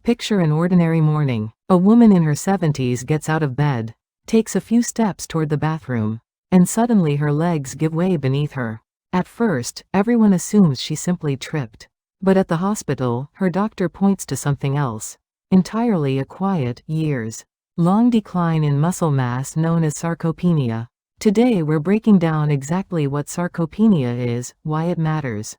Picture an ordinary morning. A woman in her 70s gets out of bed, takes a few steps toward the bathroom, and suddenly her legs give way beneath her. At first, everyone assumes she simply tripped. But at the hospital, her doctor points to something else. Entirely a quiet, years-long decline in muscle mass known as sarcopenia. Today we're breaking down exactly what sarcopenia is, why it matters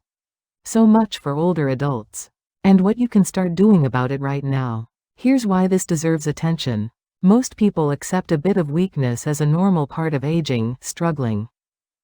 so much for older adults, and what you can start doing about it right now. Here's why this deserves attention. Most people accept a bit of weakness as a normal part of aging, struggling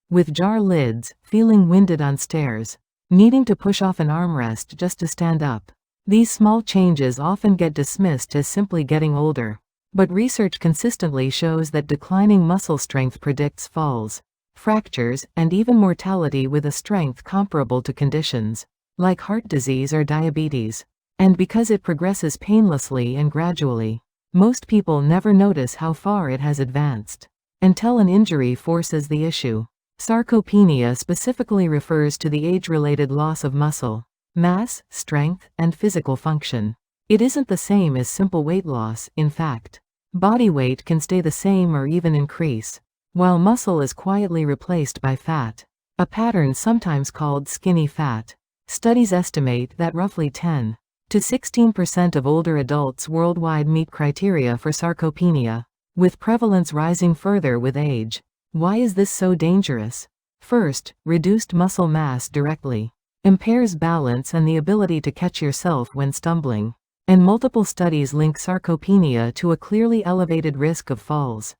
with jar lids, feeling winded on stairs, needing to push off an armrest just to stand up. These small changes often get dismissed as simply getting older. But research consistently shows that declining muscle strength predicts falls, fractures, and even mortality with a strength comparable to conditions like heart disease or diabetes. And because it progresses painlessly and gradually, most people never notice how far it has advanced until an injury forces the issue. Sarcopenia specifically refers to the age-related loss of muscle mass, strength, and physical function. It isn't the same as simple weight loss, in fact. Body weight can stay the same or even increase, while muscle is quietly replaced by fat, a pattern sometimes called skinny fat. Studies estimate that roughly 10 to 16% of older adults worldwide meet criteria for sarcopenia, with prevalence rising further with age. Why is this so dangerous? First, reduced muscle mass directly impairs balance and the ability to catch yourself when stumbling. And multiple studies link sarcopenia to a clearly elevated risk of falls.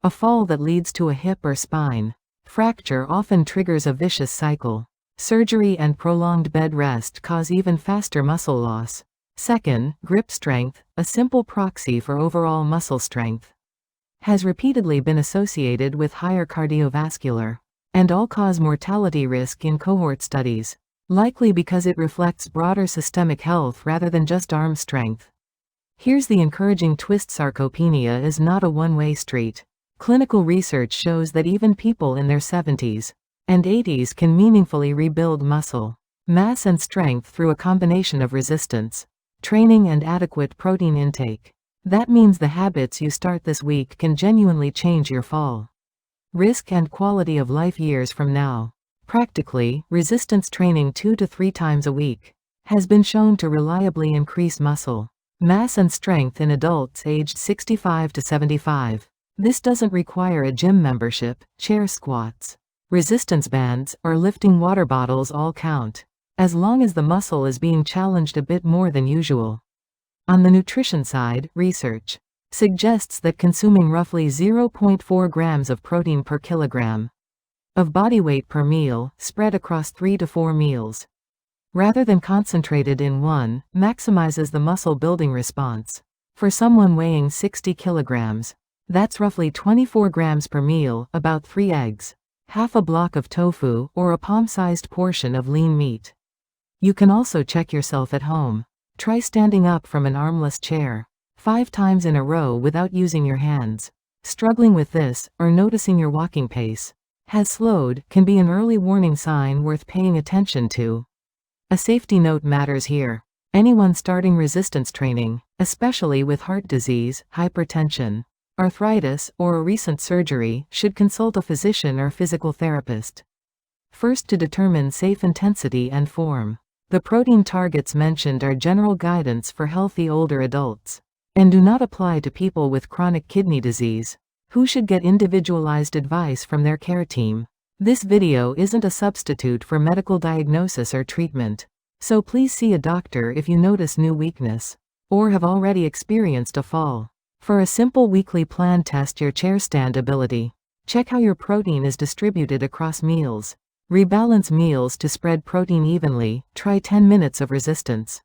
A fall that leads to a hip or spine fracture often triggers a vicious cycle. Surgery and prolonged bed rest cause even faster muscle loss. Second, grip strength, a simple proxy for overall muscle strength, has repeatedly been associated with higher cardiovascular and all-cause mortality risk in cohort studies, likely because it reflects broader systemic health rather than just arm strength. Here's the encouraging twist: sarcopenia is not a one-way street. Clinical research shows that even people in their 70s and 80s can meaningfully rebuild muscle mass and strength through a combination of resistance training and adequate protein intake. That means the habits you start this week can genuinely change your fall risk and quality of life years from now. Practically, resistance training 2 to 3 times a week has been shown to reliably increase muscle mass and strength in adults aged 65 to 75. This doesn't require a gym membership. Chair squats, resistance bands, or lifting water bottles all count, as long as the muscle is being challenged a bit more than usual. On the nutrition side, research suggests that consuming roughly 0.4 grams of protein per kilogram of body weight per meal, spread across 3 to 4 meals, rather than concentrated in one, maximizes the muscle building response. For someone weighing 60 kilograms, that's roughly 24 grams per meal, about 3 eggs, half a block of tofu, or a palm-sized portion of lean meat. You can also check yourself at home. Try standing up from an armless chair 5 times in a row without using your hands. Struggling with this, or noticing your walking pace has slowed, can be an early warning sign worth paying attention to. A safety note matters here. Anyone starting resistance training, especially with heart disease, hypertension, arthritis, or a recent surgery, should consult a physician or physical therapist first to determine safe intensity and form. The protein targets mentioned are general guidance for healthy older adults and do not apply to people with chronic kidney disease, who should get individualized advice from their care team. This video isn't a substitute for medical diagnosis or treatment, so please see a doctor if you notice new weakness or have already experienced a fall. For a simple weekly plan, test your chair stand ability. Check how your protein is distributed across meals. Rebalance meals to spread protein evenly. Try 10 minutes of resistance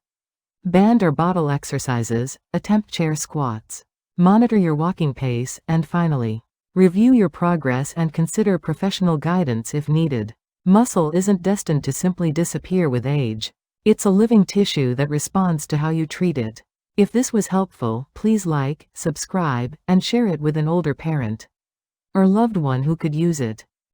band or bottle exercises. Attempt chair squats. Monitor your walking pace, and finally, review your progress and consider professional guidance if needed. Muscle isn't destined to simply disappear with age. It's a living tissue that responds to how you treat it. If this was helpful, please like, subscribe, and share it with an older parent or loved one who could use it.